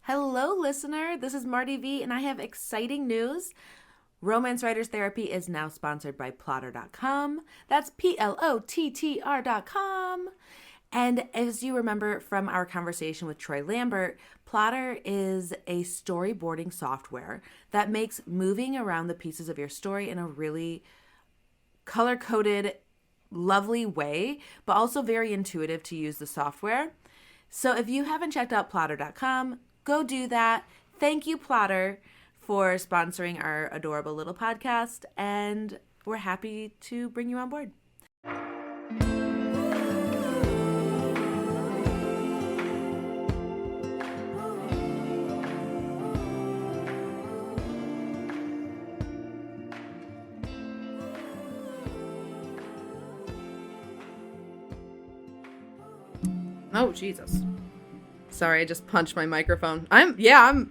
Hello, listener. This is Marty V, and I have exciting news. Romance Writers Therapy is now sponsored by Plotter.com. That's Plottr.com. And as you remember from our conversation with Troy Lambert, Plotter is a storyboarding software that makes moving around the pieces of your story in a really color-coded, lovely way, but also very intuitive to use the software. So if you haven't checked out Plotter.com, go do that. Thank you, Plotter, for sponsoring our adorable little podcast, and we're happy to bring you on board. Oh, Jesus. Sorry, I just punched my microphone. I'm... That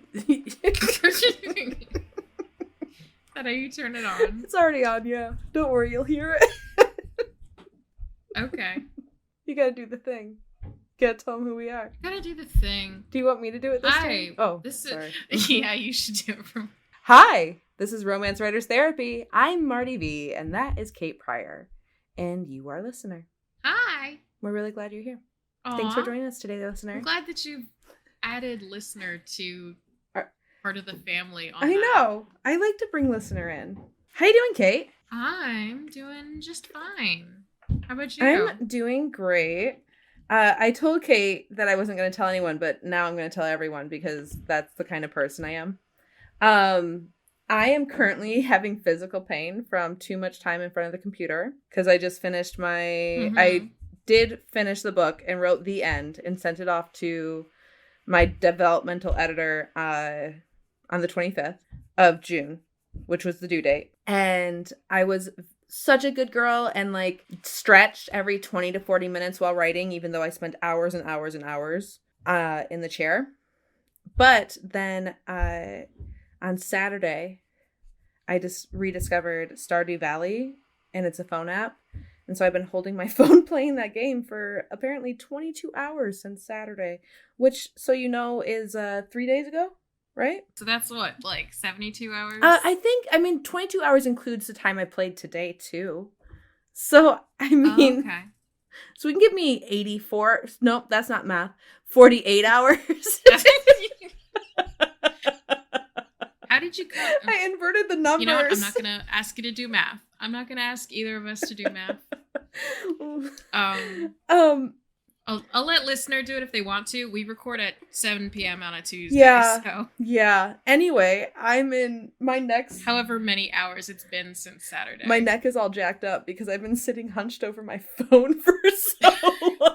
how you turn it on? It's already on, yeah. Don't worry, you'll hear it. Okay. You gotta do the thing. You gotta tell them who we are. Gotta do the thing. Do you want me to do it this time? Oh, sorry. Yeah, you should do it for me. Hi, this is Romance Writers Therapy. I'm Marty V, and that is Kate Pryor. And you are a listener. Hi. We're really glad you're here. Aww. Thanks for joining us today, listener. I'm glad that you've added listener to part of the family. I know. I like to bring listener in. How you doing, Kate? I'm doing just fine. How about you? I'm doing great. I told Kate that I wasn't going to tell anyone, but now I'm going to tell everyone because that's the kind of person I am. I am currently having physical pain from too much time in front of the computer because I just finished I did finish the book and wrote the end and sent it off to my developmental editor on the 25th of June, which was the due date. And I was such a good girl and like stretched every 20 to 40 minutes while writing, even though I spent hours and hours and hours in the chair. But then on Saturday, I just rediscovered Stardew Valley, and it's a phone app. And so I've been holding my phone playing that game for apparently 22 hours since Saturday, which, so you know, is 3 days ago, right? So that's what, like 72 hours? I 22 hours includes the time I played today, too. So, I mean, okay. So we can give me 84. Nope, that's not math. 48 hours. How did you cut? I inverted the numbers. You know what? I'm not going to ask you to do math. I'm not going to ask either of us to do math. I'll let listener do it if they want to. We record at 7 p.m. on a Tuesday. Yeah. So. Yeah. Anyway, I'm in my neck's... However many hours it's been since Saturday. My neck is all jacked up because I've been sitting hunched over my phone for so long.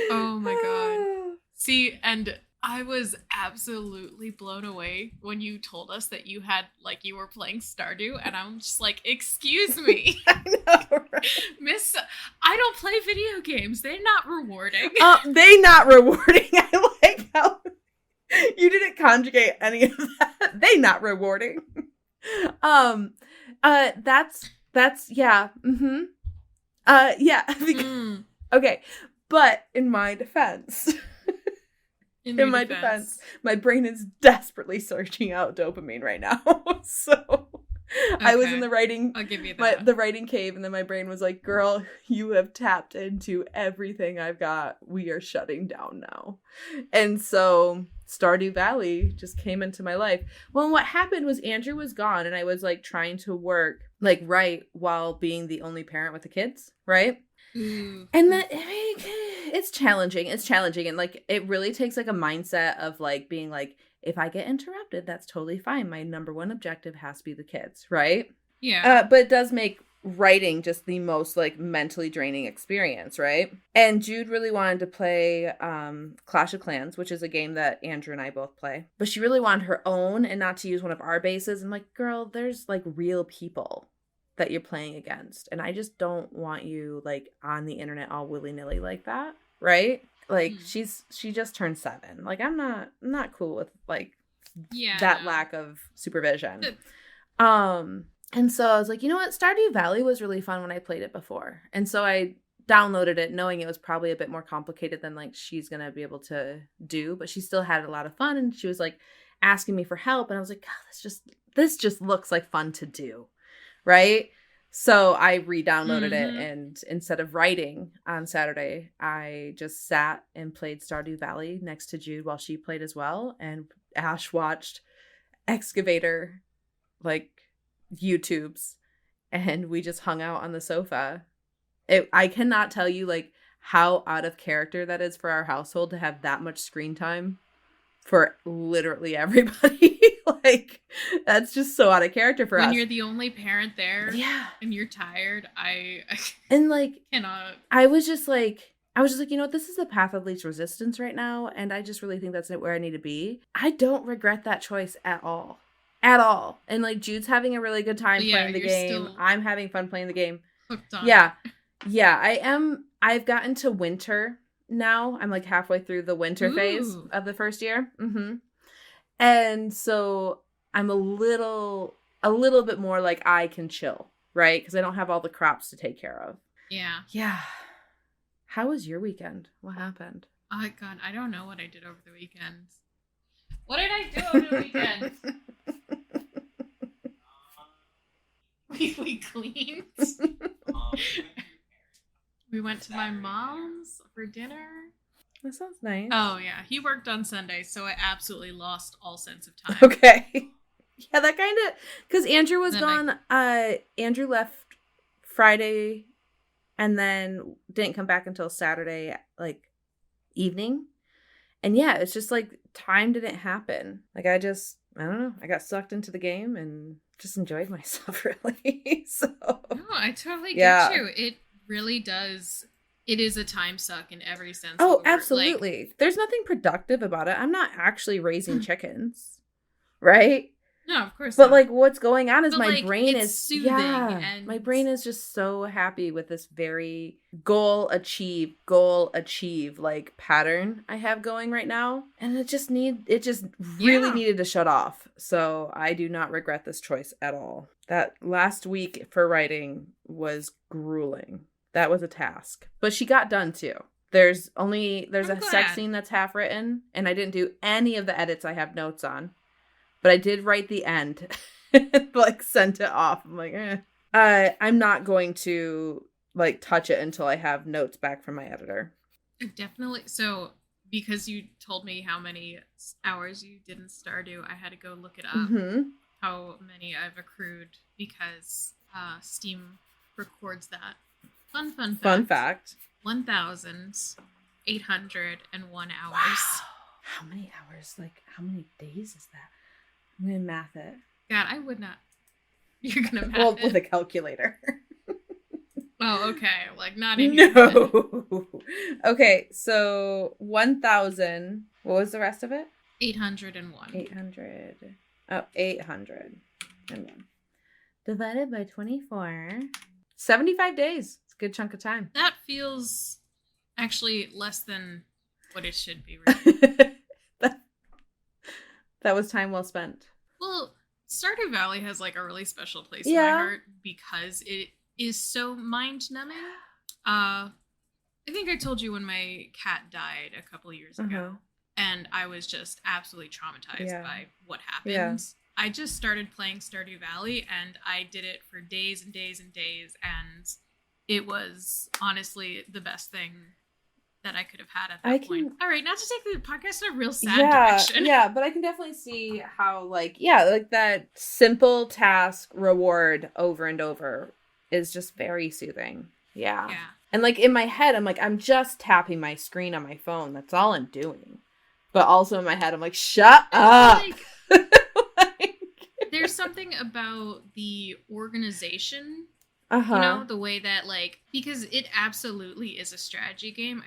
Oh my god. See, and I was absolutely blown away when you told us that you were playing Stardew, and I'm just like, excuse me. I know, right? Miss, I don't play video games. They're not rewarding. They not rewarding. I like how you didn't conjugate any of that. They not rewarding. That's yeah. Mm-hmm. Yeah. Because, okay. But in my defense, my defense, my brain is desperately searching out dopamine right now. So okay. I was in the writing, I'll give you that. The writing cave, and then my brain was like, girl, you have tapped into everything I've got. We are shutting down now. And so Stardew Valley just came into my life. Well, what happened was Andrew was gone, and I was like trying to work, like write while being the only parent with the kids, right? And that, it's challenging. And like, it really takes like a mindset of like being like, if I get interrupted, that's totally fine. My number one objective has to be the kids. Right. Yeah. But it does make writing just the most like mentally draining experience. Right. And Jude really wanted to play Clash of Clans, which is a game that Andrew and I both play, but she really wanted her own and not to use one of our bases. I'm like, girl, there's like real people that you're playing against, and I just don't want you like on the internet all willy-nilly like that, right? Like she just turned 7. Like I'm not cool with like that lack of supervision. And so I was like, you know what, Stardew Valley was really fun when I played it before, and so I downloaded it knowing it was probably a bit more complicated than like she's gonna be able to do, but she still had a lot of fun, and she was like asking me for help, and I was like, God, this just looks like fun to do, right? So I re-downloaded it, and instead of writing on Saturday, I just sat and played Stardew Valley next to Jude while she played as well, and Ash watched excavator like YouTubes, and we just hung out on the sofa. I cannot tell you like how out of character that is for our household to have that much screen time for literally everybody. Like, that's just so out of character for us. When you're the only parent there, yeah, and you're tired, I and like cannot. I was just like, you know what, this is the path of least resistance right now, and I just really think that's where I need to be. I don't regret that choice at all. At all. And like Jude's having a really good time playing the game. I'm having fun playing the game. Hooked on. Yeah. Yeah, I am. I've gotten to winter now. I'm like halfway through the winter phase of the first year. And so I'm a little bit more like I can chill, right? Because I don't have all the crops to take care of. Yeah. Yeah. How was your weekend? What happened? Oh, God, I don't know what I did over the weekend. What did I do over the weekend? We cleaned. We went to my mom's for dinner. That sounds nice. Oh, yeah. He worked on Sunday, so I absolutely lost all sense of time. Okay. Yeah, that kind of... Because Andrew was gone. Andrew left Friday and then didn't come back until Saturday, like, evening. And yeah, it's just like time didn't happen. Like, I don't know. I got sucked into the game and just enjoyed myself, really. So... No, I totally get you. It really does. It is a time suck in every sense. Oh, absolutely. Like, there's nothing productive about it. I'm not actually raising chickens, right? No, of course but not. Like what's going on is but my like, brain it's is soothing, and my brain is just so happy with this very goal achieve like pattern I have going right now, and it just really needed to shut off. So I do not regret this choice at all. That last week for writing was grueling. That was a task, but she got done too. There's a sex scene that's half written, and I didn't do any of the edits I have notes on. But I did write the end, like sent it off. I'm like, I'm not going to like touch it until I have notes back from my editor. Definitely. So because you told me how many hours you did in Stardew, I had to go look it up. How many I've accrued because Steam records that. Fun fact. 1,801 hours. Wow. How many hours? Like, how many days is that? I'm going to math it. God, I would not. You're going to math it? With a calculator. Oh, okay. Like, not in No. Okay, so 1,000. What was the rest of it? 801. 800. Oh, 801. Divided by 24. 75 days. It's a good chunk of time. That feels actually less than what it should be, really. That was time well spent. Well, Stardew Valley has like a really special place in my heart because it is so mind-numbing. I think I told you when my cat died a couple years ago, and I was just absolutely traumatized by what happened. Yeah. I just started playing Stardew Valley, and I did it for days and days and days, and it was honestly the best thing that I could have had at that point. All right, not to take the podcast in a real sad direction. Yeah, but I can definitely see how, like that simple task reward over and over is just very soothing. Yeah. And like in my head, I'm like, I'm just tapping my screen on my phone. That's all I'm doing. But also in my head, I'm like, shut up. There's something about the organization, you know, the way that like, because it absolutely is a strategy game.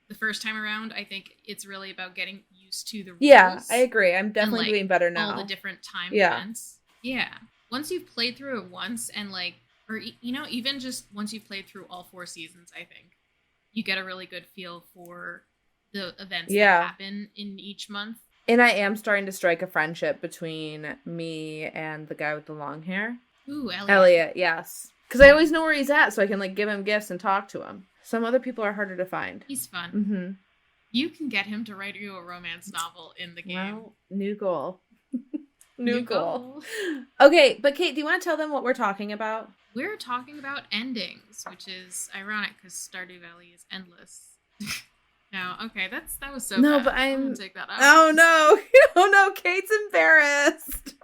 The first time around, I think it's really about getting used to the rules. Yeah, I agree. I'm definitely doing better now. All the different time events. Yeah. Once you've played through it once and like, or, you know, even just once you've played through all 4 seasons, I think you get a really good feel for the events that happen in each month. And I am starting to strike a friendship between me and the guy with the long hair. Ooh, Elliot. Elliot, yes. Because I always know where he's at, so I can like give him gifts and talk to him. Some other people are harder to find. He's fun. Mm-hmm. You can get him to write you a romance novel in the game. Well, new goal. New goal. Okay, but Kate, do you want to tell them what we're talking about? We're talking about endings, which is ironic because Stardew Valley is endless. No, okay, that was so no, bad. But I'm gonna take that out. Oh no, oh no, Kate's embarrassed.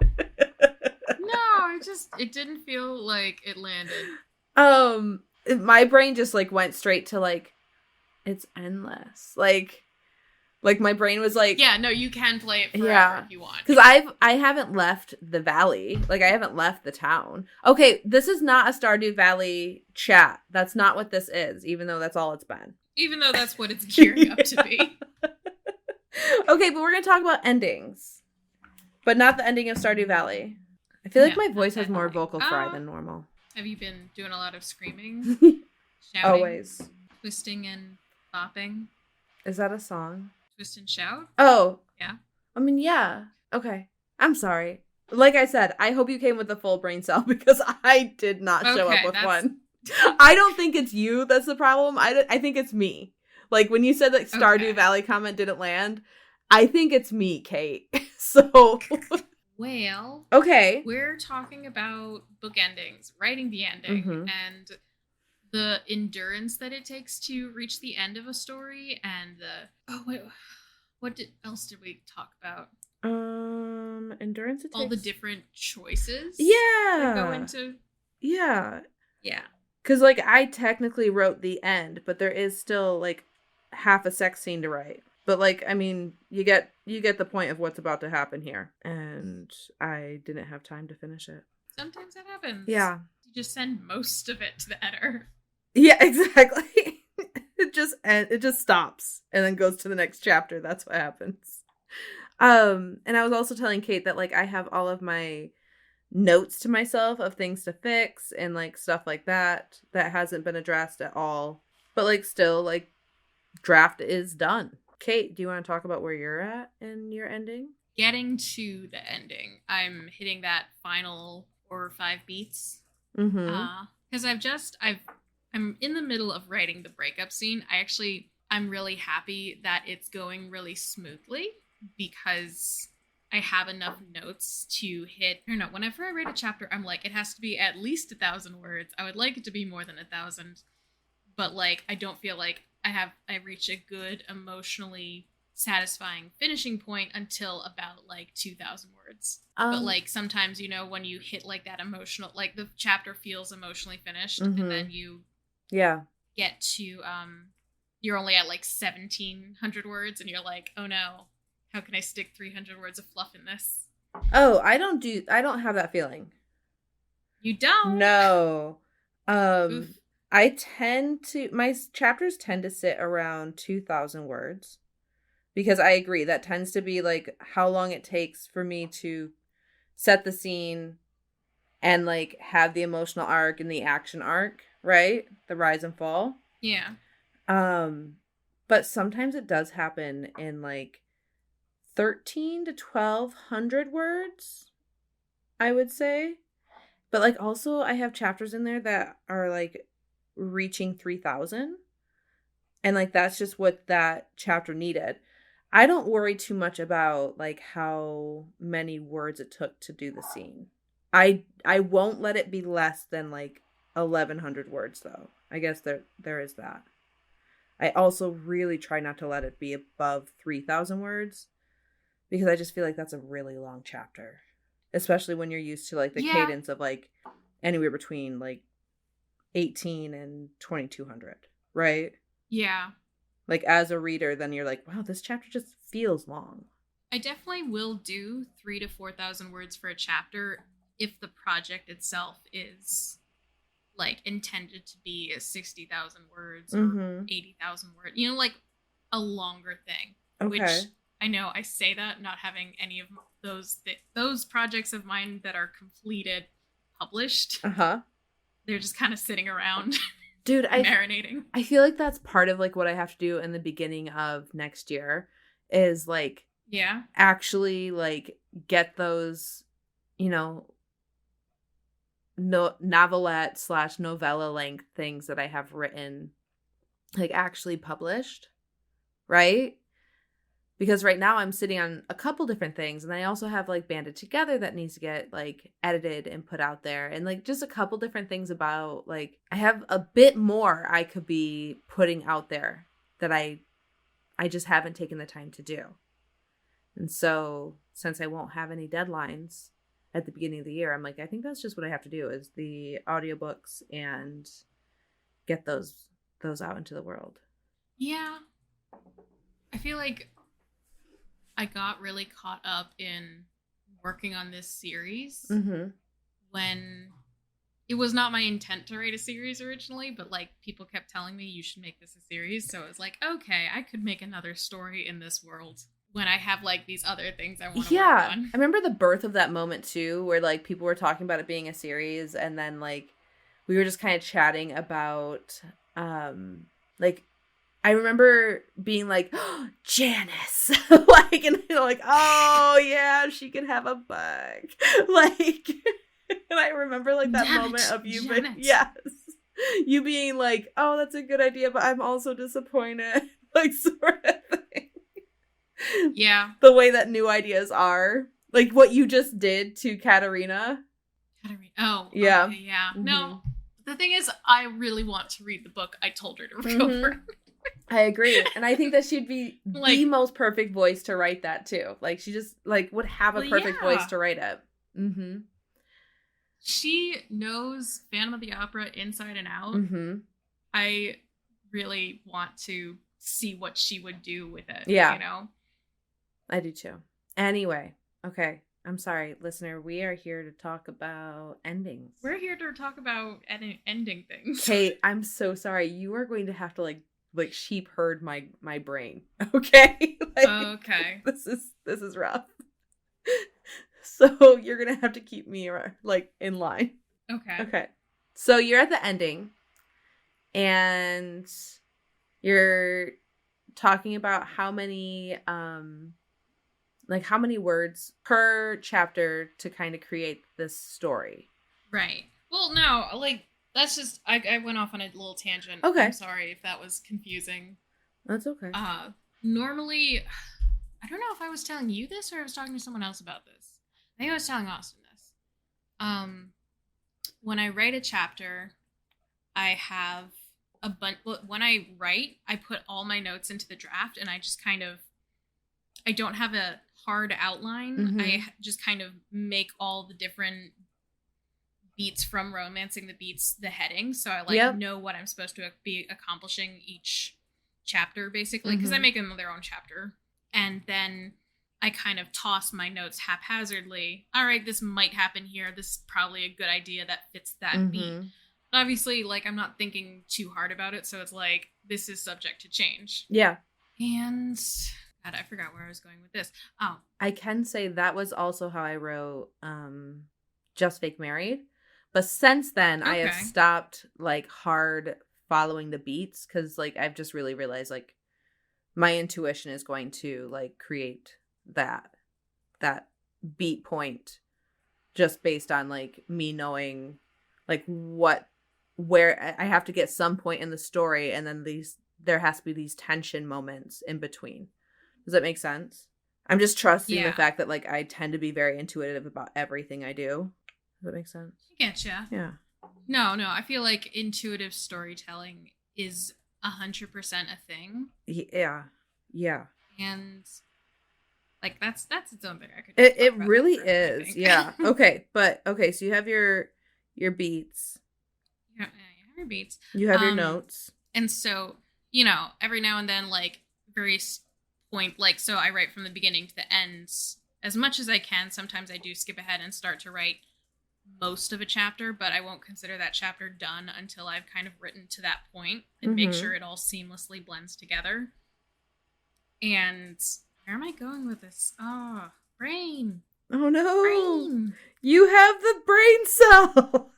No, it didn't feel like it landed. My brain just like went straight to like, it's endless. Like my brain was like, yeah, no, you can play it forever if you want. Because I haven't left the valley. Like I haven't left the town. Okay, this is not a Stardew Valley chat. That's not what this is, even though that's all it's been. Even though that's what it's gearing up to be. Okay, but we're gonna talk about endings. But not the ending of Stardew Valley. I feel like my voice has more vocal fry than normal. Have you been doing a lot of screaming? Shouting? Always. Twisting and bopping? Is that a song? Twist and shout? Oh. Yeah. I mean, yeah. Okay. I'm sorry. Like I said, I hope you came with a full brain cell because I did not show up with one. I don't think it's you that's the problem. I think it's me. Like when you said that Stardew Valley comment didn't land, I think it's me, Kate. So... Well, okay. We're talking about book endings, writing the ending, and the endurance that it takes to reach the end of a story, and what else did we talk about? Endurance. All the different choices. Yeah. That go into. Yeah. Yeah. Because like I technically wrote the end, but there is still like half a sex scene to write. But like, I mean, you get the point of what's about to happen here. And I didn't have time to finish it. Sometimes that happens. Yeah. You just send most of it to the editor. Yeah, exactly. It just stops and then goes to the next chapter. That's what happens. And I was also telling Kate that like I have all of my notes to myself of things to fix and like stuff like that hasn't been addressed at all. But like still like draft is done. Kate, do you want to talk about where you're at in your ending? Getting to the ending. I'm hitting that final 4 or 5 beats. Because I'm in the middle of writing the breakup scene. I'm really happy that it's going really smoothly because I have enough notes to hit. I don't know. Whenever I write a chapter, I'm like, it has to be at least 1,000 words. I would like it to be more than 1,000, but like, I don't feel like I reach a good emotionally satisfying finishing point until about like 2,000 words. But like sometimes, you know, when you hit like that emotional, like the chapter feels emotionally finished and then you get to, you're only at like 1,700 words and you're like, oh no, how can I stick 300 words of fluff in this? Oh, I don't have that feeling. You don't? No. Oof. My chapters tend to sit around 2,000 words because I agree that tends to be like how long it takes for me to set the scene and like have the emotional arc and the action arc, right? The rise and fall. Yeah. But sometimes it does happen in like 1,300 to 1,200 words, I would say. But like also I have chapters in there that are like reaching 3,000 and like that's just what that chapter needed. I don't worry too much about like how many words it took to do the scene. I won't let it be less than like 1,100 words though. I guess there is that. I also really try not to let it be above 3,000 words because I just feel like that's a really long chapter, especially when you're used to like the cadence of like anywhere between like 18 and 2,200, right? Yeah. Like as a reader, then you're like, wow, this chapter just feels long. I definitely will do 3,000 to 4,000 words for a chapter if the project itself is like intended to be 60,000 words or 80,000 words, you know, like a longer thing. Okay. Which I know I say that not having any of those projects of mine that are completed published. They're just kind of sitting around. Dude, marinating. I feel like that's part of like what I have to do in the beginning of next year is like actually like get those, you know, novelette / novella length things that I have written, like, actually published, right? Because right now I'm sitting on a couple different things, and I also have, like, Banded Together that needs to get, like, edited and put out there, and, like, just a couple different things about, like, I have a bit more I could be putting out there that I just haven't taken the time to do. And so, since I won't have any deadlines at the beginning of the year, I'm like, I think that's just what I have to do, is the audiobooks and get those out into the world. Yeah. I feel like I got really caught up in working on this series when it was not my intent to write a series originally, but, like, people kept telling me you should make this a series. So it was like, okay, I could make another story in this world when I have, like, these other things I want to work on. I remember the birth of that moment too, where, like, people were talking about it being a series, and then, like, we were just kind of chatting about, like, I remember being like, oh, Janice, like, and like, oh yeah, she could have a bug, like, and I remember, like, that moment of you being, you being like, oh, that's a good idea, but I'm also disappointed, like, sort of thing. Yeah, the way that new ideas are, like what you just did to Katarina. Oh, yeah, okay, yeah. No, the thing is, I really want to read the book I told her to read over. I agree. And I think that she'd be, like, the most perfect voice to write that too. Like, she just, like, would have a perfect voice to write it. She knows Phantom of the Opera inside and out. I really want to see what she would do with it. Yeah. You know? I do too. Anyway, okay. I'm sorry, listener. We are here to talk about endings. We're here to talk about ending things. Kate, I'm so sorry. You are going to have to, like sheep herd my brain. Okay? Like, okay. This is rough. So you're gonna have to keep me, like, in line. Okay. So you're at the ending, and you're talking about how many words per chapter to kind of create this story. Right. Well, no, like, that's just, I went off on a little tangent. Okay. I'm sorry if that was confusing. That's okay. Normally, I don't know if I was telling you this or I was talking to someone else about this. I think I was telling Austin this. When I write a chapter, I have a bunch, when I write, I put all my notes into the draft, and I just kind of, I don't have a hard outline. I just kind of make all the different beats from Romancing the Beats the heading, so I know what I'm supposed to be accomplishing each chapter, basically, because I make them their own chapter, and then I kind of toss my notes haphazardly. All right, this might happen here. This is probably a good idea that fits that beat. But obviously, like, I'm not thinking too hard about it, so it's like, this is subject to change. Yeah. And God, I forgot where I was going with this. Oh, I can say that was also how I wrote Just Fake Married. But since then, I have stopped, like, hard following the beats, because, like, I've just really realized, like, my intuition is going to, like, create that beat point just based on, like, me knowing, like, where I have to get some point in the story, and then there has to be these tension moments in between. Does that make sense? I'm just trusting the fact that, like, I tend to be very intuitive about everything I do. Does that make sense? I getcha. Yeah. No, I feel like intuitive storytelling is 100% a thing. Yeah. And, like, that's its own thing. I could. It really is. Yeah. Okay, so you have your beats. Yeah, you have your beats. You have your notes. And so, you know, every now and then, like, various point, like, so I write from the beginning to the end as much as I can. Sometimes I do skip ahead and start to write most of a chapter, but I won't consider that chapter done until I've kind of written to that point and make sure it all seamlessly blends together. And where am I going with this? Oh, brain. Oh no. Brain. You have the brain cell.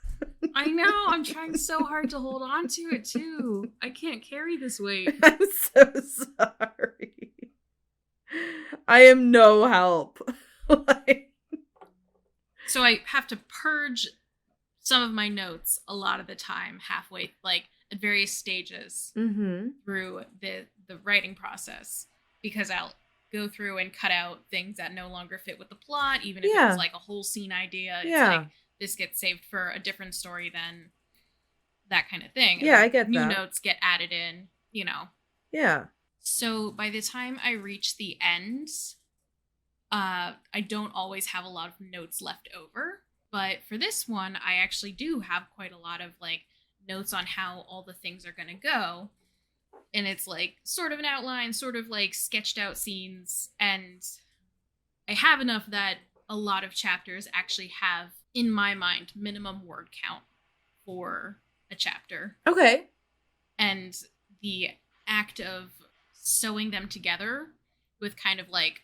I know. I'm trying so hard to hold on to it too. I can't carry this weight. I'm so sorry. I am no help. So I have to purge some of my notes a lot of the time halfway, like at various stages through the writing process, because I'll go through and cut out things that no longer fit with the plot, even if it was like a whole scene idea. It's like this gets saved for a different story than that kind of thing. Yeah, I get new that. Notes get added in, you know. Yeah. So by the time I reach the end, I don't always have a lot of notes left over. But for this one, I actually do have quite a lot of like notes on how all the things are going to go. And it's like sort of an outline, sort of like sketched out scenes. And I have enough that a lot of chapters actually have, in my mind, minimum word count for a chapter. Okay. And the act of sewing them together with kind of like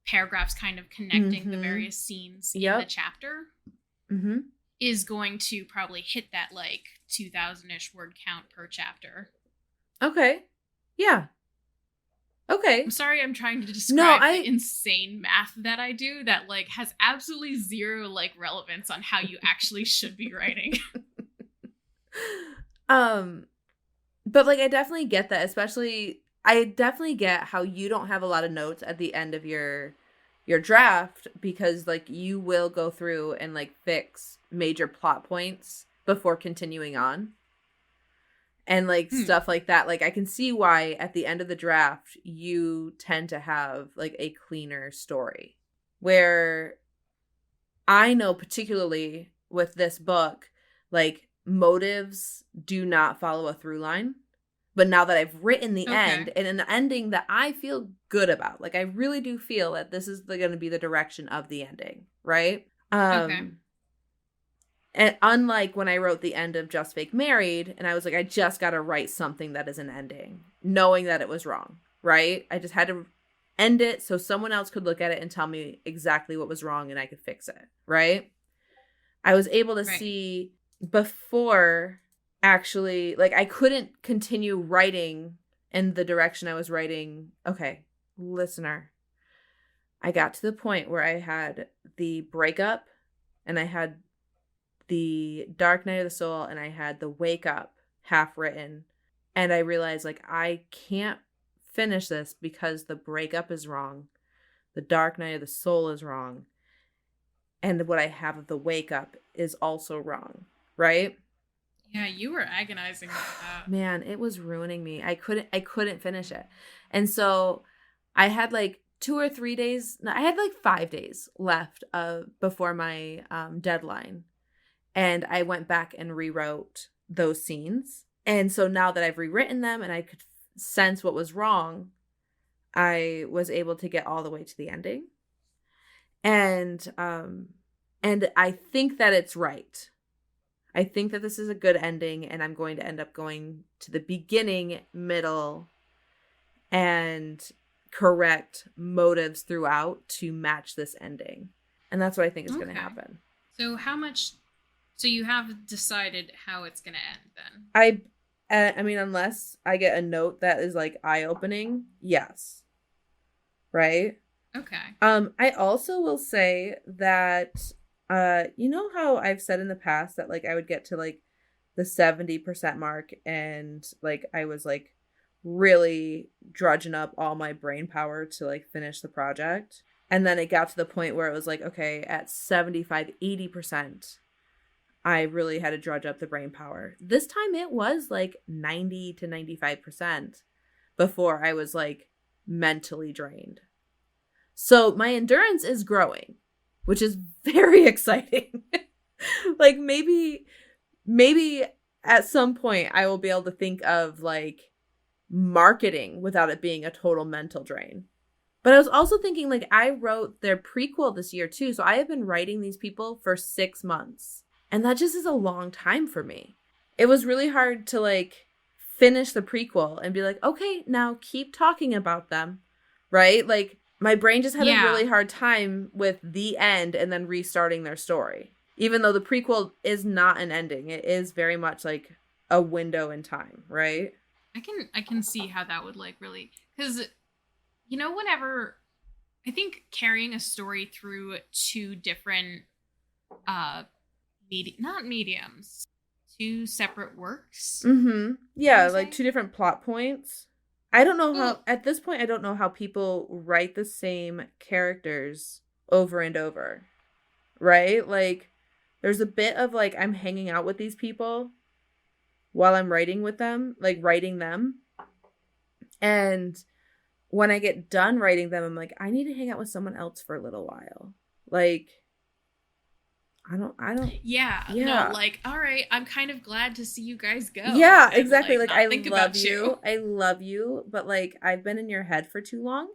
paragraphs kind of connecting the various scenes in the chapter is going to probably hit that like 2,000-ish word count per chapter. Okay. Yeah. Okay. I'm sorry I'm trying to describe the insane math that I do that like has absolutely zero like relevance on how you actually should be writing. But like I definitely get that, especially I definitely get how you don't have a lot of notes at the end of your draft, because like you will go through and like fix major plot points before continuing on. And like stuff like that. Like I can see why at the end of the draft you tend to have like a cleaner story. Where I know particularly with this book, like motives do not follow a through line. But now that I've written the end, and an ending that I feel good about, like I really do feel that this is going to be the direction of the ending, right? And unlike when I wrote the end of Just Fake Married, and I was like, I just got to write something that is an ending, knowing that it was wrong, right? I just had to end it so someone else could look at it and tell me exactly what was wrong and I could fix it, right? I was able to see before actually, like I couldn't continue writing in the direction I was writing. Okay, listener, I got to the point where I had the breakup and I had the Dark Night of the Soul and I had the Wake Up half written, and I realized like I can't finish this because the breakup is wrong, the Dark Night of the Soul is wrong, and what I have of the Wake Up is also wrong, right? Yeah, you were agonizing about that. Man, it was ruining me. I couldn't finish it. And so I had like 2 or 3 days, no, I had like 5 days left before my deadline. And I went back and rewrote those scenes. And so now that I've rewritten them and I could sense what was wrong, I was able to get all the way to the ending. And I think that it's right. I think that this is a good ending, and I'm going to end up going to the beginning, middle, and correct motives throughout to match this ending. And that's what I think is going to happen. So you have decided how it's going to end then? I mean, unless I get a note that is like eye-opening, yes. Right? Okay. I also will say that you know how I've said in the past that like I would get to like the 70% mark and like I was like really drudging up all my brain power to like finish the project, and then it got to the point where it was like, okay, at 75-80% I really had to drudge up the brain power. This time it was like 90 to 95% before I was like mentally drained. So my endurance is growing, which is very exciting. Like maybe at some point I will be able to think of like marketing without it being a total mental drain. But I was also thinking like I wrote their prequel this year too. So I have been writing these people for 6 months. And that just is a long time for me. It was really hard to like finish the prequel and be like, okay, now keep talking about them. Right? Like my brain just had a really hard time with the end and then restarting their story. Even though the prequel is not an ending. It is very much like a window in time, right? I can see how that would like really, because you know, whenever I think carrying a story through 2 different not mediums, two separate works. Mm-hmm. Yeah, like two different plot points. I don't know how, Well, at this point, I don't know how people write the same characters over and over, right? Like, there's a bit of like, I'm hanging out with these people while I'm writing with them, like writing them. And when I get done writing them, I'm like, I need to hang out with someone else for a little while. Like, yeah, no, yeah. like, all right, I'm kind of glad to see you guys go. Yeah, And, exactly. Like, not I think love about you. I love you. But like, I've been in your head for too long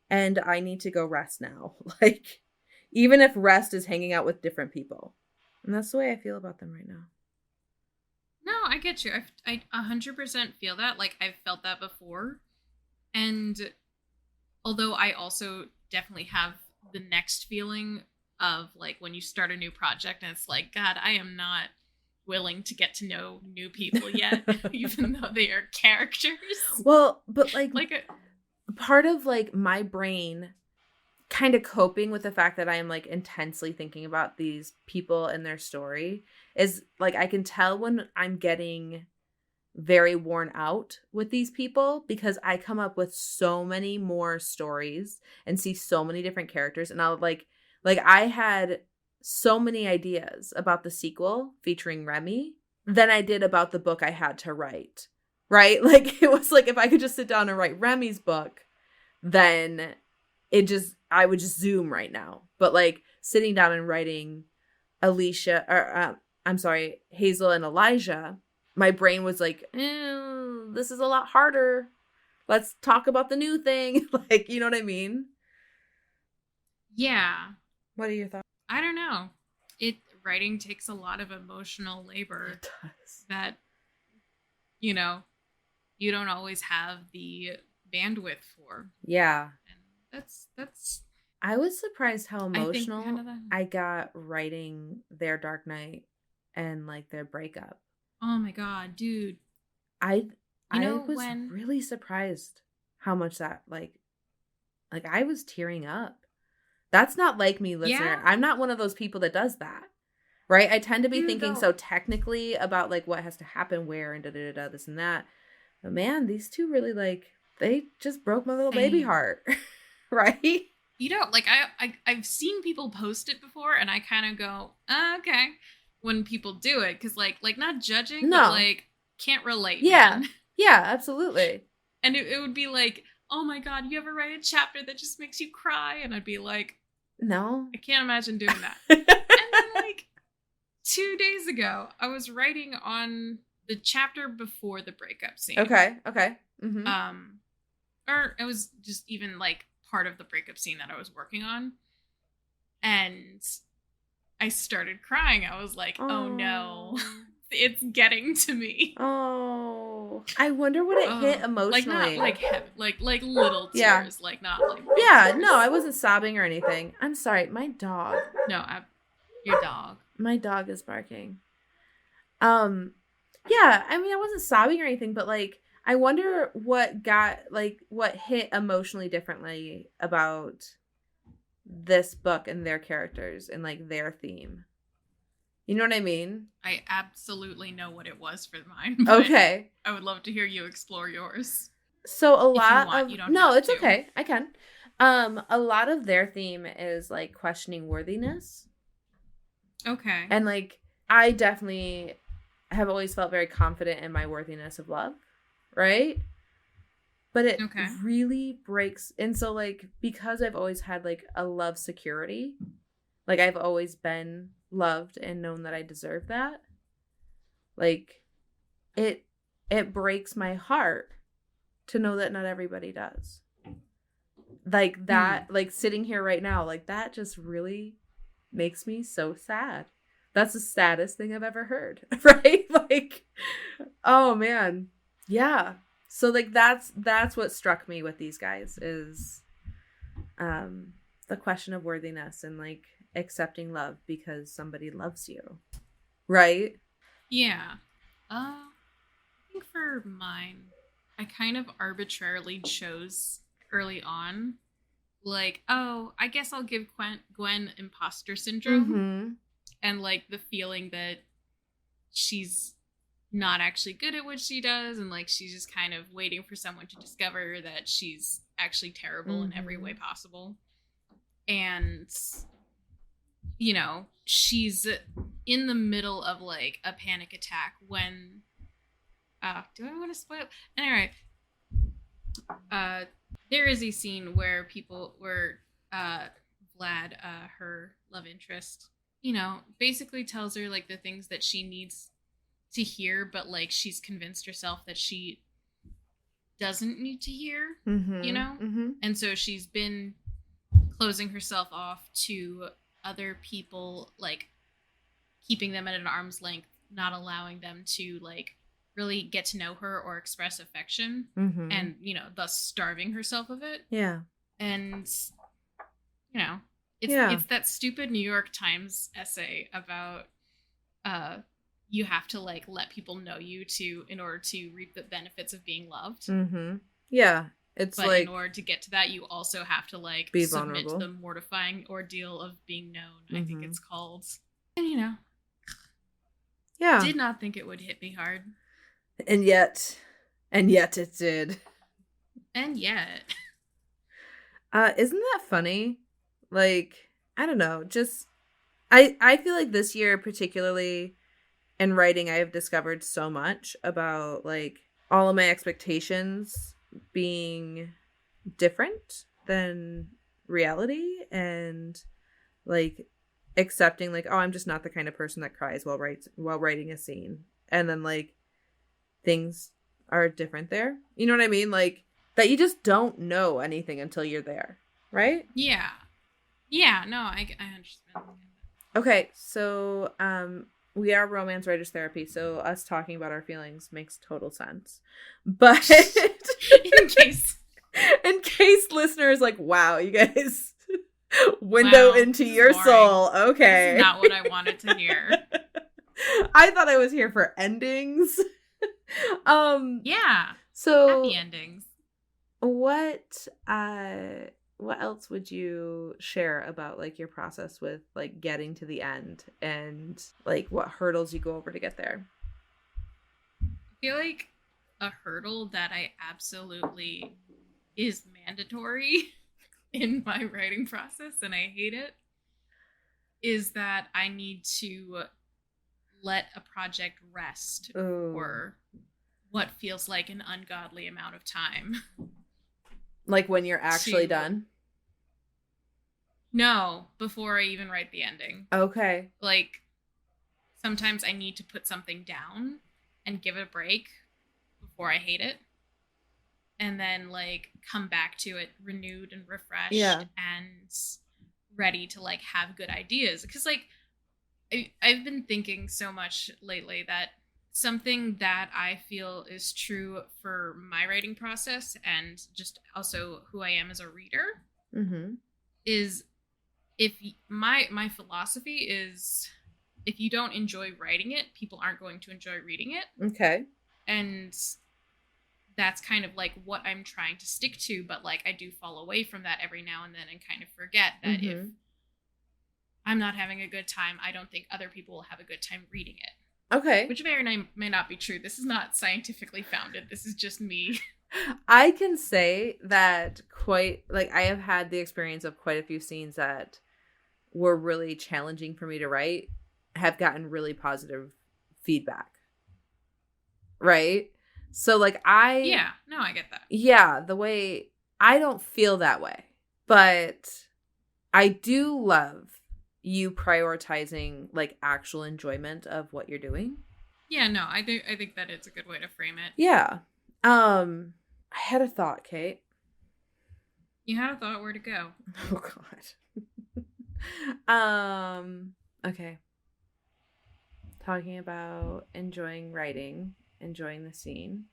and I need to go rest now. Like, even if rest is hanging out with different people. And that's the way I feel about them right now. No, I get you. I 100% feel that. Like, I've felt that before. And although I also definitely have the next feeling of like when you start a new project and it's like, God, I am not willing to get to know new people yet, even though they are characters. Well, but like a part of like my brain kind of coping with the fact that I am like intensely thinking about these people and their story is like I can tell when I'm getting very worn out with these people because I come up with so many more stories and see so many different characters and I'll like I had so many ideas about the sequel featuring Remy than I did about the book I had to write. Right? Like it was like if I could just sit down and write Remy's book, then I would just zoom right now. But like sitting down and writing Hazel and Elijah, my brain was like, this is a lot harder. Let's talk about the new thing. Like, you know what I mean? Yeah. What are your thoughts? I don't know. Writing takes a lot of emotional labor It does. that, you know, you don't always have the bandwidth for. Yeah. And that's I was surprised how emotional I got writing their Dark Knight and like their breakup. Oh my god, dude. I was really surprised how much that like I was tearing up. That's not like me, listener. Yeah. I'm not one of those people that does that. Right? I tend to be thinking so technically about like what has to happen where and this and that. But man, these two really like they just broke my little baby heart. Right? You know, like I've seen people post it before and I kind of go, okay, when people do it cuz like not judging but like can't relate. Yeah. Man. Yeah, absolutely. And it would be like, "Oh my god, you ever write a chapter that just makes you cry?" And I'd be like, "No. I can't imagine doing that." And then like 2 days ago, I was writing on the chapter before the breakup scene. Okay. Mm-hmm. Or it was just even like part of the breakup scene that I was working on. And I started crying. I was like, oh no, it's getting to me. Oh, I wonder what it hit emotionally. Like not like little tears, yeah. like not like yeah. tears. No, I wasn't sobbing or anything. I'm sorry, my dog. No, your dog. My dog is barking. Yeah. I mean, I wasn't sobbing or anything, but like, I wonder what hit emotionally differently about this book and their characters and like their theme. You know what I mean? I absolutely know what it was for mine. Okay. I would love to hear you explore yours. So a lot of you don't no, it's to. Okay. I can. A lot of their theme is like questioning worthiness. Okay. And like I definitely have always felt very confident in my worthiness of love, right? But it really breaks. And so like because I've always had like a love security, like I've always been loved and known that I deserve that. Like it breaks my heart to know that not everybody does. Like that, like sitting here right now, like that just really makes me so sad. That's the saddest thing I've ever heard, right? Like, oh man. Yeah. So like that's what struck me with these guys is the question of worthiness and like accepting love because somebody loves you. Right? Yeah. I think for mine, I kind of arbitrarily chose early on, like, oh, I guess I'll give Gwen imposter syndrome. and like the feeling that she's not actually good at what she does, and like she's just kind of waiting for someone to discover that she's actually terrible in every way possible. And you know, she's in the middle of like a panic attack when do I want to spoil? Anyway, there is a scene where Vlad, her love interest, you know, basically tells her like the things that she needs to hear, but like she's convinced herself that she doesn't need to hear, you know? And so she's been closing herself off to other people, like keeping them at an arm's length, not allowing them to like really get to know her or express affection, and you know, thus starving herself of it. Yeah. And you know, it's that stupid New York Times essay about you have to like let people know you in order to reap the benefits of being loved. Yeah. It's but like, in order to get to that, you also have to like be submit vulnerable to the mortifying ordeal of being known. I think it's called. And you know, did not think it would hit me hard. And yet it did. And yet. Isn't that funny? Like, I don't know, just I feel like this year particularly in writing, I have discovered so much about like all of my expectations being different than reality, and like accepting like, oh, I'm just not the kind of person that cries while writing a scene, and then like things are different there. You know what I mean? Like that you just don't know anything until you're there, right? Yeah. No, I understand. Okay, so we are romance writers therapy, so us talking about our feelings makes total sense. But in case listeners like, wow, you guys window into your soul. Okay. This is not what I wanted to hear. I thought I was here for endings. Yeah. So happy endings. What else would you share about like your process with like getting to the end, and like what hurdles you go over to get there? I feel like a hurdle that I absolutely is mandatory in my writing process, and I hate it, is that I need to let a project rest for what feels like an ungodly amount of time. Like when you're actually done? No, before I even write the ending. Okay. Like, sometimes I need to put something down and give it a break before I hate it. And then, like, come back to it renewed and refreshed and ready to, like, have good ideas. Because, like, I've been thinking so much lately that something that I feel is true for my writing process, and just also who I am as a reader, is if my philosophy is if you don't enjoy writing it, people aren't going to enjoy reading it. Okay. And that's kind of like what I'm trying to stick to, but like I do fall away from that every now and then and kind of forget that if I'm not having a good time, I don't think other people will have a good time reading it. Okay. Which may not be true. This is not scientifically founded. This is just me. I can say that I have had the experience of quite a few scenes that were really challenging for me to write, have gotten really positive feedback. Right? So like I get that. Yeah, the way I don't feel that way. But I do love you prioritizing like actual enjoyment of what you're doing. Yeah, no, I think that it's a good way to frame it. Yeah. I had a thought, Kate. You had a thought. Where to go? Oh God. Okay. Talking about enjoying writing, enjoying the scene.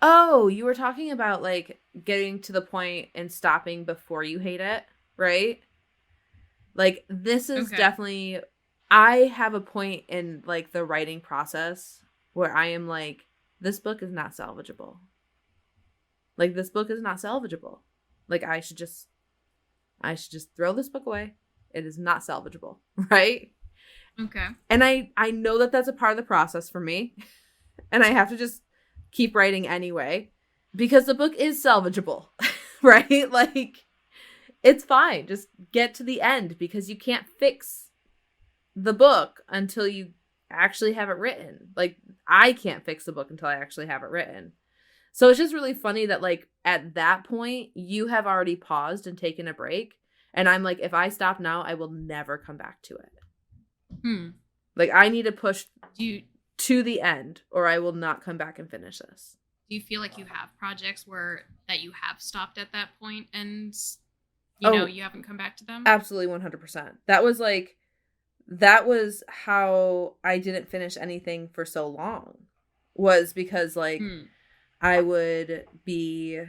Oh, you were talking about like getting to the point and stopping before you hate it, right? Like this is definitely, I have a point in like the writing process where I am like, this book is not salvageable. Like this book is not salvageable. Like I should just throw this book away. It is not salvageable, right? Okay. And I know that that's a part of the process for me. And I have to just keep writing anyway. Because the book is salvageable. Right? Like, it's fine. Just get to the end. Because you can't fix the book until you actually have it written. Like, I can't fix the book until I actually have it written. So it's just really funny that, like, at that point, you have already paused and taken a break. And I'm like, if I stop now, I will never come back to it. Like, I need to push to the end, or I will not come back and finish this. Do you feel like you have projects that you have stopped at that point and, you know, you haven't come back to them? Absolutely 100%. That was how I didn't finish anything for so long. Was because, like, I would be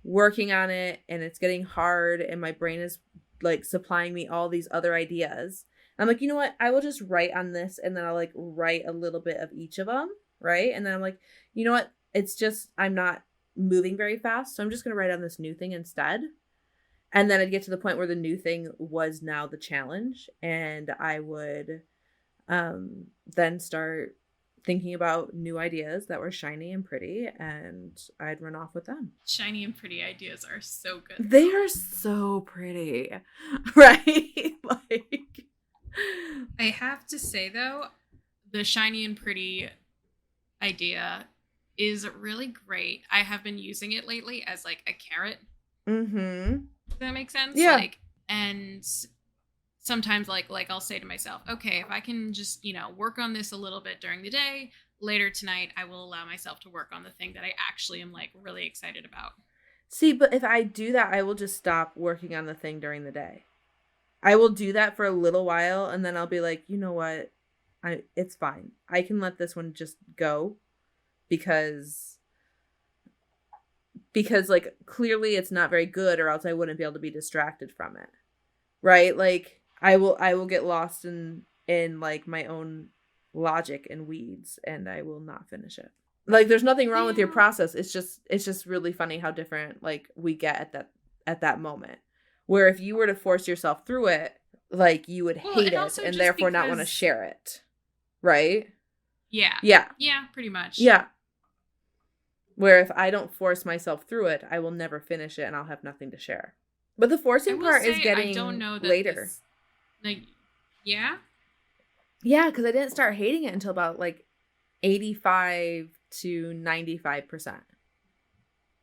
working on it and it's getting hard and my brain is, like, supplying me all these other ideas. I'm like, you know what? I will just write on this and then I'll, like, write a little bit of each of them, right? And then I'm like, you know what? It's just, I'm not moving very fast, so I'm just going to write on this new thing instead. And then I'd get to the point where the new thing was now the challenge, and I would then start thinking about new ideas that were shiny and pretty, and I'd run off with them. Shiny and pretty ideas are so good. They are so pretty, right? Like, I have to say, though, the shiny and pretty idea is really great. I have been using it lately as, like, a carrot. Does that make sense? Yeah. Like, and sometimes, like I'll say to myself, okay, if I can just, you know, work on this a little bit during the day, later tonight I will allow myself to work on the thing that I actually am, like, really excited about. See, but if I do that, I will just stop working on the thing during the day. I will do that for a little while, and then I'll be like, you know what? It's fine. I can let this one just go because like, clearly it's not very good, or else I wouldn't be able to be distracted from it. Right? Like, I will get lost in like my own logic and weeds, and I will not finish it. Like, there's nothing wrong with your process. It's just really funny how different, like, we get at that moment. Where if you were to force yourself through it, like, you would hate it and therefore not want to share it. Right? Yeah. Yeah. Yeah, pretty much. Yeah. Where if I don't force myself through it, I will never finish it and I'll have nothing to share. But the forcing part is getting I don't know that later. Yeah? Yeah, because I didn't start hating it until about, like, 85 to 95%.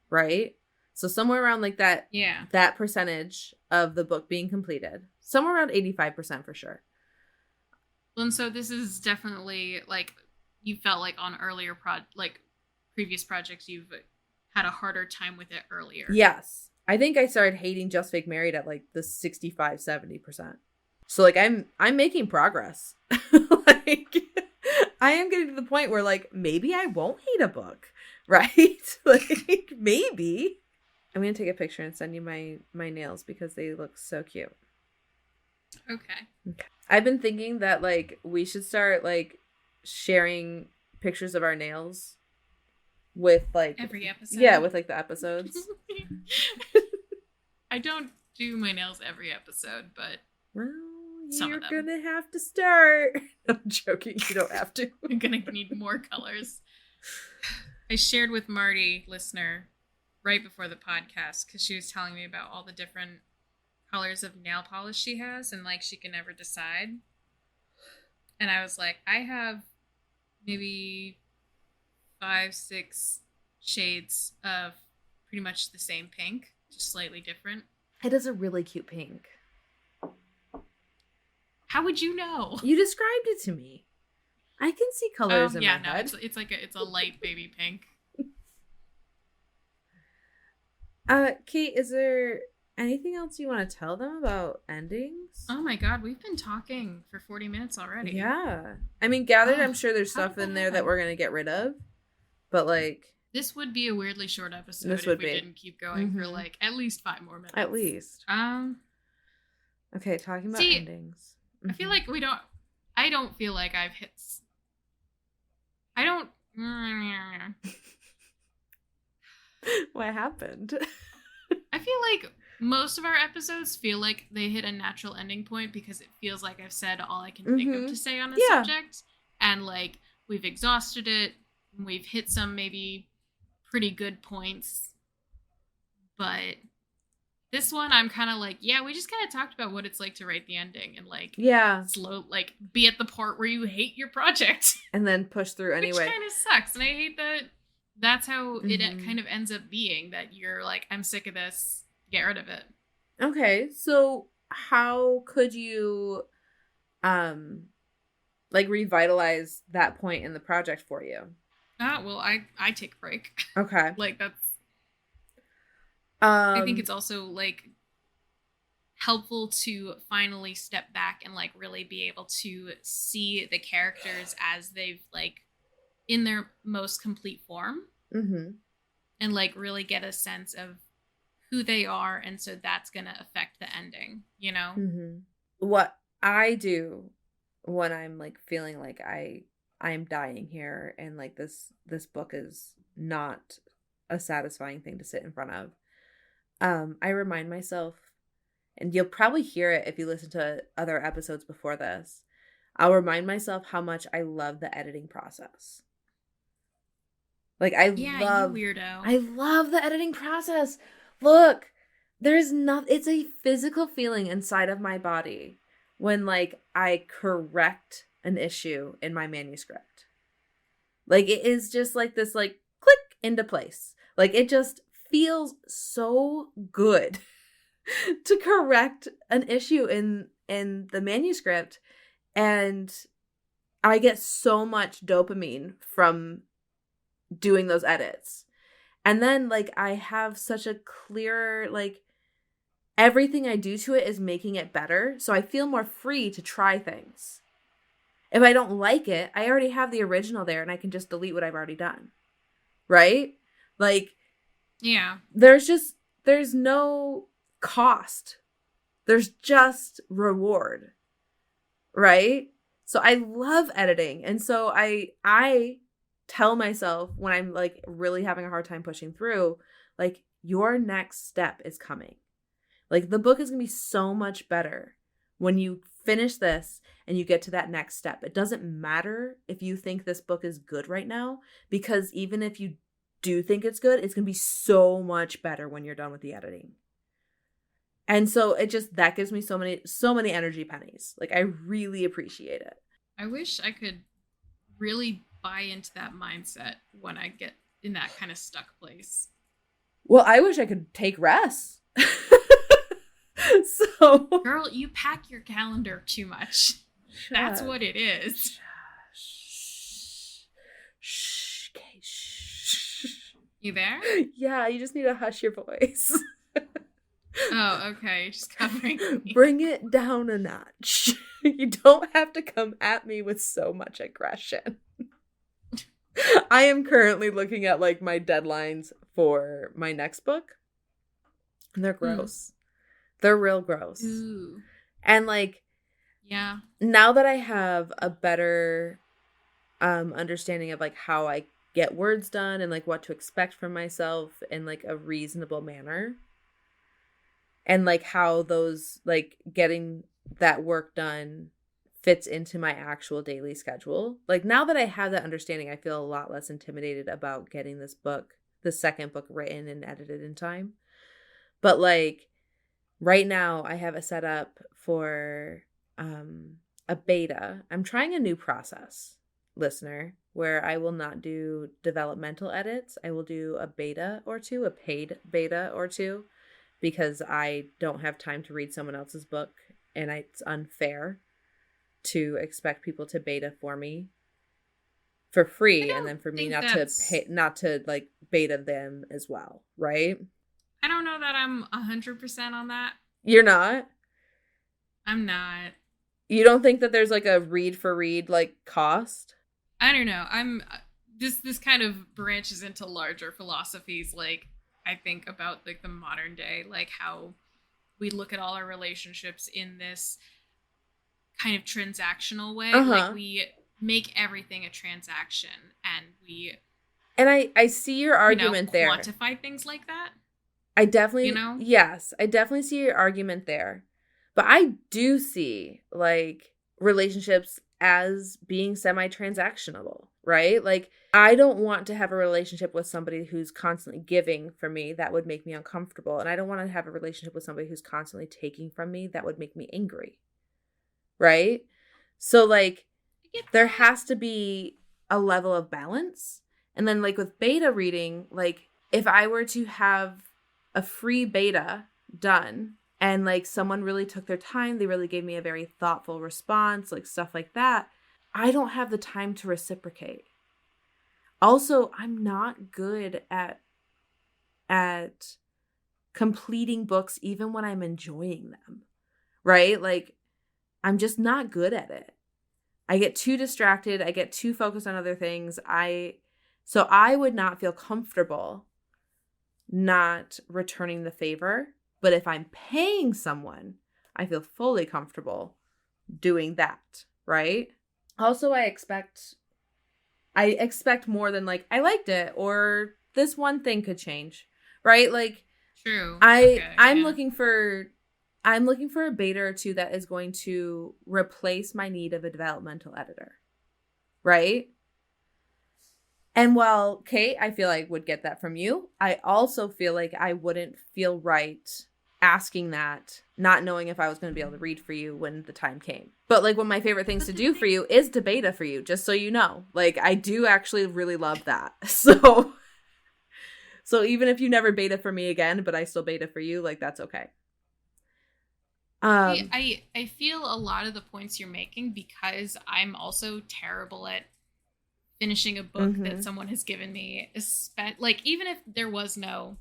Right? So somewhere around, like, that percentage of the book being completed. Somewhere around 85% for sure. Well, and so this is definitely, like, you felt like on earlier previous projects you've had a harder time with it earlier. Yes. I think I started hating Just Fake Married at, like, the 65-70%. So, like, I'm making progress. Like, I am getting to the point where, like, maybe I won't hate a book, right? Like, maybe. I'm going to take a picture and send you my nails because they look so cute. Okay. I've been thinking that, like, we should start, like, sharing pictures of our nails with, like, every episode. Yeah, with, like, the episodes. I don't do my nails every episode, but well, you're gonna have to start. I'm joking. You don't have to. I'm gonna need more colors. I shared with Marty, listener, right before the podcast, because she was telling me about all the different colors of nail polish she has, and, like, she can never decide. And I was like, I have maybe 5-6 shades of pretty much the same pink, just slightly different. It is a really cute pink. How would you know? You described it to me. I can see colors in my head. It's a light baby pink. Kate, is there anything else you want to tell them about endings? Oh my god, we've been talking for 40 minutes already. Yeah. I mean, gathered, I'm sure there's stuff in there that we're going to get rid of. But, like... This would be a weirdly short episode if we didn't keep going for, like, at least 5 more minutes. At least. Okay, talking about endings. I feel like I don't feel like I've hit... I don't... What happened? I feel like most of our episodes feel like they hit a natural ending point because it feels like I've said all I can think of to say on a subject. And like we've exhausted it. We've hit some maybe pretty good points. But this one I'm kind of like, yeah, we just kind of talked about what it's like to write the ending and like slow like be at the part where you hate your project. And then push through anyway. Which kind of sucks. And I hate that that's how it kind of ends up being, that you're like, I'm sick of this. Get rid of it. Okay, so how could you like revitalize that point in the project for you? Well, I take a break. Okay. Like that's I think it's also like helpful to finally step back and like really be able to see the characters as they've like in their most complete form. And like really get a sense of who they are, and so that's gonna affect the ending, you know? What I do when I'm like feeling like I'm dying here and like this book is not a satisfying thing to sit in front of, I remind myself, and you'll probably hear it if you listen to other episodes before this, I'll remind myself how much I love the editing process. Like I love the editing process. Look, there's nothing, it's a physical feeling inside of my body when like I correct an issue in my manuscript. Like it is just like this like click into place. Like it just feels so good to correct an issue in the manuscript, and I get so much dopamine from doing those edits. And then like I have such a clear like everything I do to it is making it better, so I feel more free to try things. If I don't like it, I already have the original there and I can just delete what I've already done. Right? Like there's no cost. There's just reward. Right? So I love editing. And so I tell myself when I'm like really having a hard time pushing through, like your next step is coming. Like the book is going to be so much better when you finish this and you get to that next step. It doesn't matter if you think this book is good right now, because even if you do think it's good, it's going to be so much better when you're done with the editing. And so it just, that gives me so many energy pennies. Like I really appreciate it. I wish I could really buy into that mindset when I get in that kind of stuck place. Well, I wish I could take rest. So, girl, you pack your calendar too much. That's what it is. Shh. Okay, shh. You there? Yeah, you just need to hush your voice. Oh, okay. Just covering me. Bring it down a notch. You don't have to come at me with so much aggression. I am currently looking at like my deadlines for my next book, and they're gross. They're real gross. Ooh. And like, yeah, now that I have a better understanding of like how I get words done and like what to expect from myself in like a reasonable manner, and like how those like getting that work done fits into my actual daily schedule. Like now that I have that understanding, I feel a lot less intimidated about getting this book, the second book, written and edited in time. But like right now I have a setup for a beta. I'm trying a new process, listener, where I will not do developmental edits. I will do a beta or two, a paid beta or two, because I don't have time to read someone else's book, and it's unfair to expect people to beta for me for free and then for me not to like beta them as well, right? I don't know that I'm 100% on that. You're not? I'm not. You don't think that there's like a read for read like cost? I don't know. This kind of branches into larger philosophies. Like I think about like the modern day, like how we look at all our relationships in this kind of transactional way. Like we make everything a transaction, and I see your argument there. Quantify things like that. I definitely, you know? yes, I definitely see your argument there. But I do see, like, relationships as being semi-transactional, right? Like, I don't want to have a relationship with somebody who's constantly giving for me. That would make me uncomfortable. And I don't want to have a relationship with somebody who's constantly taking from me. That would make me angry, right? So, like, there has to be a level of balance. And then, like, with beta reading, like, if I were to have a free beta done and, like, someone really took their time, they really gave me a very thoughtful response, like, stuff like that, I don't have the time to reciprocate. Also, I'm not good at completing books even when I'm enjoying them, right? Like, I'm just not good at it. I get too distracted. I get too focused on other things. So I would not feel comfortable not returning the favor. But if I'm paying someone, I feel fully comfortable doing that, right? Also, I expect more than, like, I liked it or this one thing could change, right? Like, True. I'm looking for a beta or two that is going to replace my need of a developmental editor, right? And while Kate, I feel like would get that from you, I also feel like I wouldn't feel right asking that, not knowing if I was going to be able to read for you when the time came. But, like, one of my favorite things to do for you is to beta for you, just so you know. Like, I do actually really love that. So even if you never beta for me again, but I still beta for you, like, that's okay. I feel a lot of the points you're making because I'm also terrible at finishing a book that someone has given me. Like, even if there was no,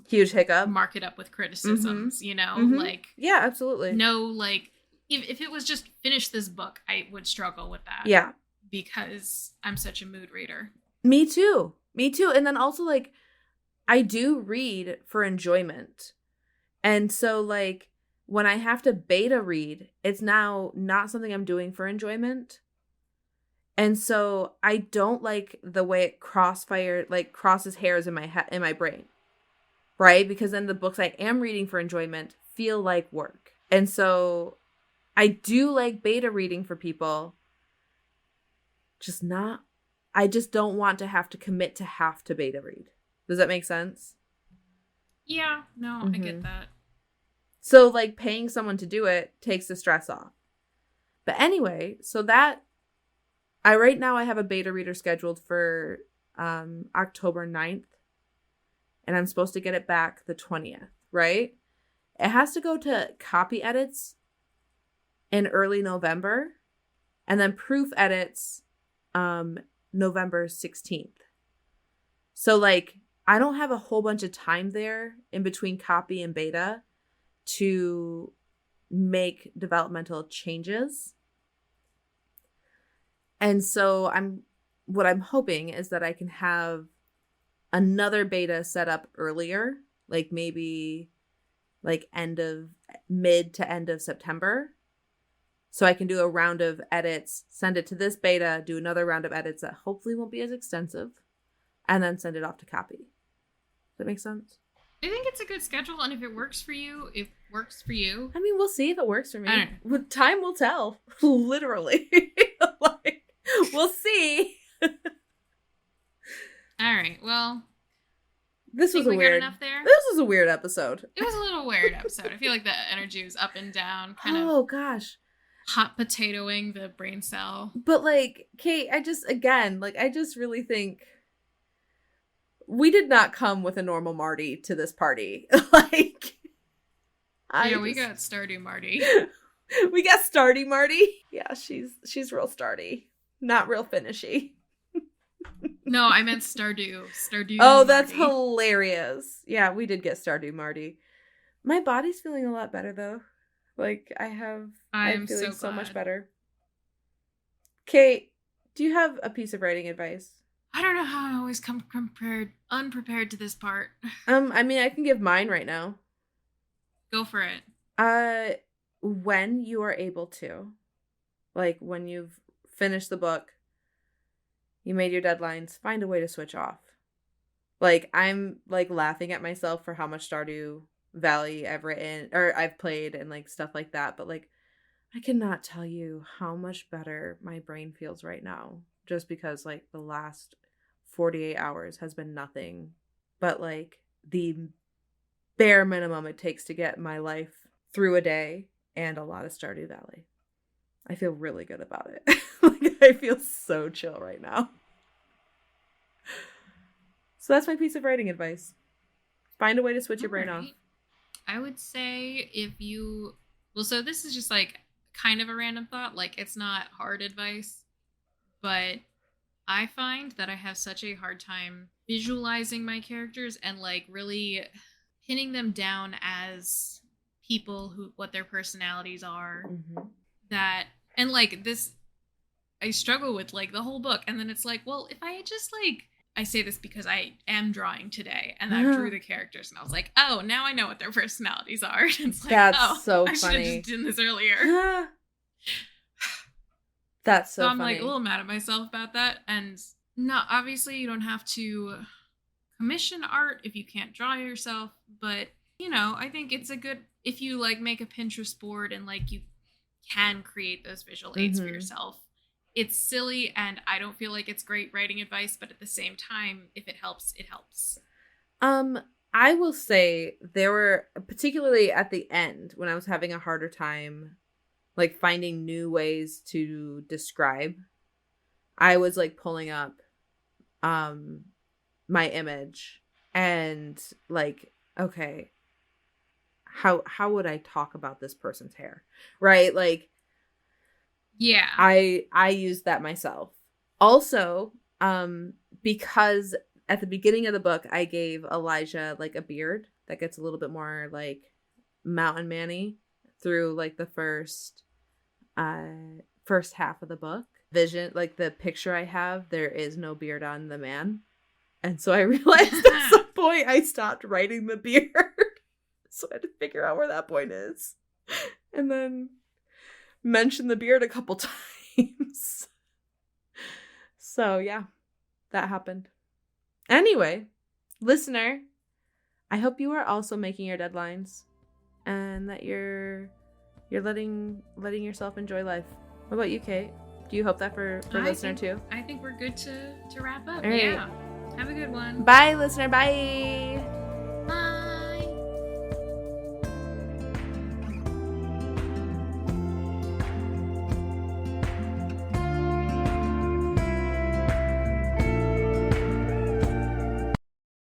huge hiccup, mark it up with criticisms, like, yeah, absolutely. No, like, if it was just finish this book, I would struggle with that. Yeah. Because I'm such a mood reader. Me too. And then also, like, I do read for enjoyment. And so, like, when I have to beta read, it's now not something I'm doing for enjoyment. And so I don't like the way it crosses hairs in my brain. Right? Because then the books I am reading for enjoyment feel like work. And so I do like beta reading for people. I just don't want to have to commit to have to beta read. Does that make sense? Yeah, no, I get that. So, like, paying someone to do it takes the stress off. But anyway, so that right now I have a beta reader scheduled for October 9th. And I'm supposed to get it back the 20th, right? It has to go to copy edits in early November. And then proof edits November 16th. So, like, I don't have a whole bunch of time there in between copy and beta to make developmental changes. And so what I'm hoping is that I can have another beta set up earlier, like maybe like mid to end of September. So I can do a round of edits, send it to this beta, do another round of edits that hopefully won't be as extensive, and then send it off to copy. Does that make sense? I think it's a good schedule, and if it works for you, it works for you. I mean, we'll see if it works for me. Time will tell. Literally. Like, we'll see. All right. Well, this was a weird episode. It was a little weird episode. I feel like the energy was up and down. Oh gosh. Hot potatoing the brain cell. But, like, Kate, I just really think we did not come with a normal Marty to this party. Like, we got Stardew Marty. We got Stardew Marty. Yeah, she's real stardy, not real finishy. No, I meant Stardew. Oh, that's Marty. Hilarious. Yeah, we did get Stardew Marty. My body's feeling a lot better though. Like, I'm feeling so much better. Kate, do you have a piece of writing advice? I don't know how I always come unprepared to this part. I mean, I can give mine right now. Go for it. When you are able to, like, when you've finished the book, you made your deadlines, find a way to switch off. Like, I'm like laughing at myself for how much Stardew Valley I've written or I've played and like stuff like that, but like I cannot tell you how much better my brain feels right now just because like the last 48 hours has been nothing but like the bare minimum it takes to get my life through a day and a lot of Stardew Valley. I feel really good about it. Like, I feel so chill right now. So that's my piece of writing advice. Find a way to switch your brain off. I would say if you... Well, so this is just like kind of a random thought. Like, it's not hard advice. But I find that I have such a hard time visualizing my characters and like really pinning them down as people who what their personalities are. Mm-hmm. That and like this I struggle with like the whole book, and then it's like, well, if I had just like I say this because I am drawing today and I drew the characters and I was like, oh, now I know what their personalities are. And it's like, that's so I should have just done this earlier. That's so I'm funny. like a little mad at myself about that. And no, obviously you don't have to commission art if you can't draw yourself, but you know, I think it's a good if you like make a Pinterest board and like you can create those visual aids for yourself. It's silly and I don't feel like it's great writing advice, but at the same time, if it helps, it helps. I will say there were, particularly at the end when I was having a harder time like finding new ways to describe, I was like pulling up my image and like, okay, how would I talk about this person's hair? Right? Like, yeah. I used that myself. Also, because at the beginning of the book, I gave Elijah like a beard that gets a little bit more like mountain man-y through like the first half of the book. Vision, like the picture I have, there is no beard on the man. And so I realized at some point I stopped writing the beard. So I had to figure out where that point is. And then mention the beard a couple times. So yeah, that happened. Anyway, listener, I hope you are also making your deadlines and that you're letting yourself enjoy life. What about you, Kate? Do you hope that for listener too? I think we're good to wrap up. Right. Yeah. Have a good one. Bye, listener. Bye.